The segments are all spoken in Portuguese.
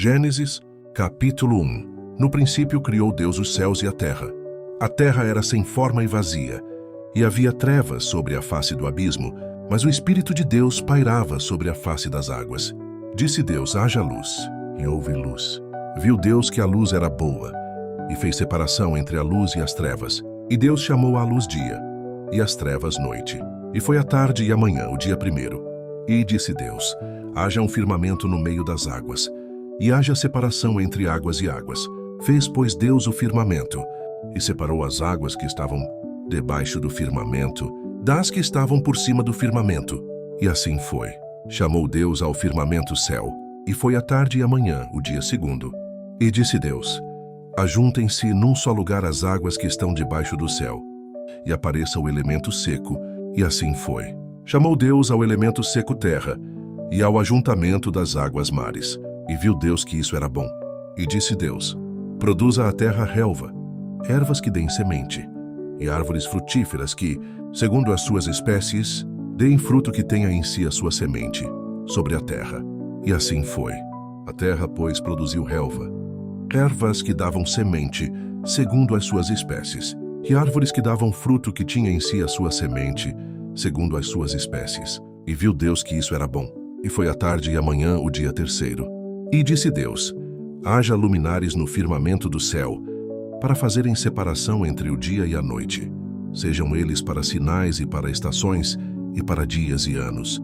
Gênesis, capítulo 1. No princípio criou Deus os céus e a terra. A terra era sem forma e vazia, e havia trevas sobre a face do abismo, mas o Espírito de Deus pairava sobre a face das águas. Disse Deus: haja luz, e houve luz. Viu Deus que a luz era boa, e fez separação entre a luz e as trevas. E Deus chamou a luz dia, e as trevas noite. E foi a tarde e a manhã, o dia primeiro. E disse Deus: haja um firmamento no meio das águas, e haja separação entre águas e águas. Fez, pois, Deus o firmamento, e separou as águas que estavam debaixo do firmamento das que estavam por cima do firmamento. E assim foi. Chamou Deus ao firmamento céu, e foi a tarde e a manhã, o dia segundo. E disse Deus: ajuntem-se num só lugar as águas que estão debaixo do céu, e apareça o elemento seco. E assim foi. Chamou Deus ao elemento seco terra, e ao ajuntamento das águas mares. E viu Deus que isso era bom. E disse Deus: produza a terra relva, ervas que deem semente, e árvores frutíferas que, segundo as suas espécies, deem fruto que tenha em si a sua semente, sobre a terra. E assim foi. A terra, pois, produziu relva, ervas que davam semente, segundo as suas espécies, e árvores que davam fruto que tinha em si a sua semente, segundo as suas espécies. E viu Deus que isso era bom. E foi a tarde e a manhã, o dia terceiro. E disse Deus: haja luminares no firmamento do céu, para fazerem separação entre o dia e a noite. Sejam eles para sinais e para estações, e para dias e anos.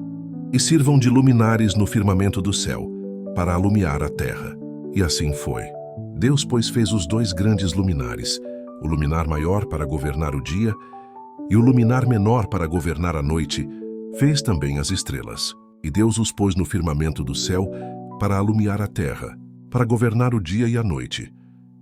E sirvam de luminares no firmamento do céu, para alumiar a terra. E assim foi. Deus, pois, fez os dois grandes luminares, o luminar maior para governar o dia, e o luminar menor para governar a noite. Fez também as estrelas. E Deus os pôs no firmamento do céu, para alumiar a terra, para governar o dia e a noite,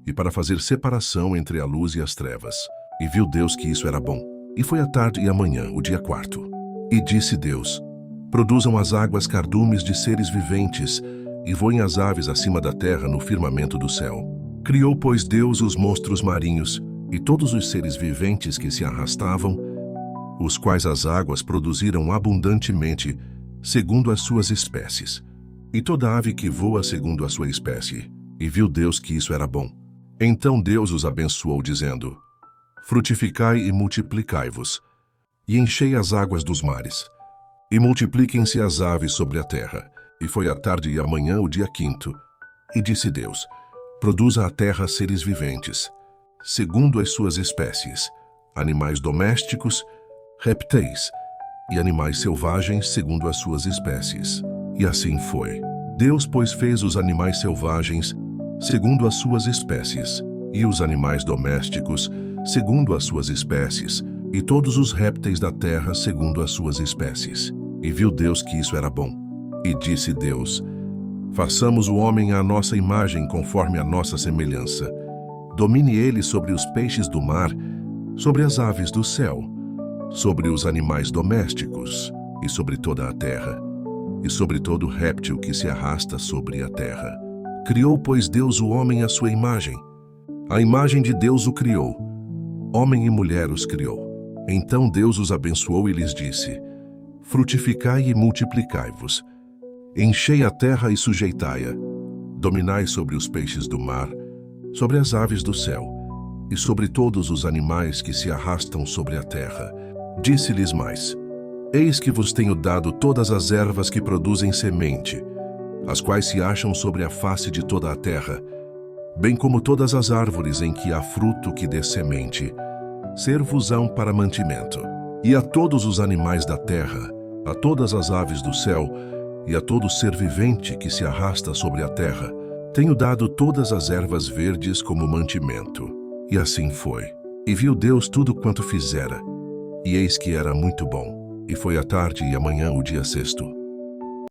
e para fazer separação entre a luz e as trevas. E viu Deus que isso era bom. E foi a tarde e a manhã, o dia quarto. E disse Deus: produzam as águas cardumes de seres viventes, e voem as aves acima da terra no firmamento do céu. Criou, pois, Deus os monstros marinhos, e todos os seres viventes que se arrastavam, os quais as águas produziram abundantemente, segundo as suas espécies, e toda ave que voa segundo a sua espécie. E viu Deus que isso era bom. Então Deus os abençoou, dizendo: frutificai e multiplicai-vos, e enchei as águas dos mares, e multipliquem-se as aves sobre a terra. E foi a tarde e a manhã, o dia quinto. E disse Deus: produza a terra seres viventes, segundo as suas espécies, animais domésticos, répteis, e animais selvagens segundo as suas espécies. E assim foi. Deus, pois, fez os animais selvagens segundo as suas espécies, e os animais domésticos segundo as suas espécies, e todos os répteis da terra segundo as suas espécies. E viu Deus que isso era bom. E disse Deus: façamos o homem à nossa imagem, conforme a nossa semelhança. Domine ele sobre os peixes do mar, sobre as aves do céu, sobre os animais domésticos, e sobre toda a terra, e sobre todo réptil que se arrasta sobre a terra. Criou, pois, Deus o homem à sua imagem. A imagem de Deus o criou. Homem e mulher os criou. Então Deus os abençoou e lhes disse: frutificai e multiplicai-vos. Enchei a terra e sujeitai-a. Dominai sobre os peixes do mar, sobre as aves do céu, e sobre todos os animais que se arrastam sobre a terra. Disse-lhes mais: eis que vos tenho dado todas as ervas que produzem semente, as quais se acham sobre a face de toda a terra, bem como todas as árvores em que há fruto que dê semente, ser-vos-ão para mantimento. E a todos os animais da terra, a todas as aves do céu, e a todo ser vivente que se arrasta sobre a terra, tenho dado todas as ervas verdes como mantimento. E assim foi. E viu Deus tudo quanto fizera, e eis que era muito bom. E foi a tarde e a manhã, o dia sexto.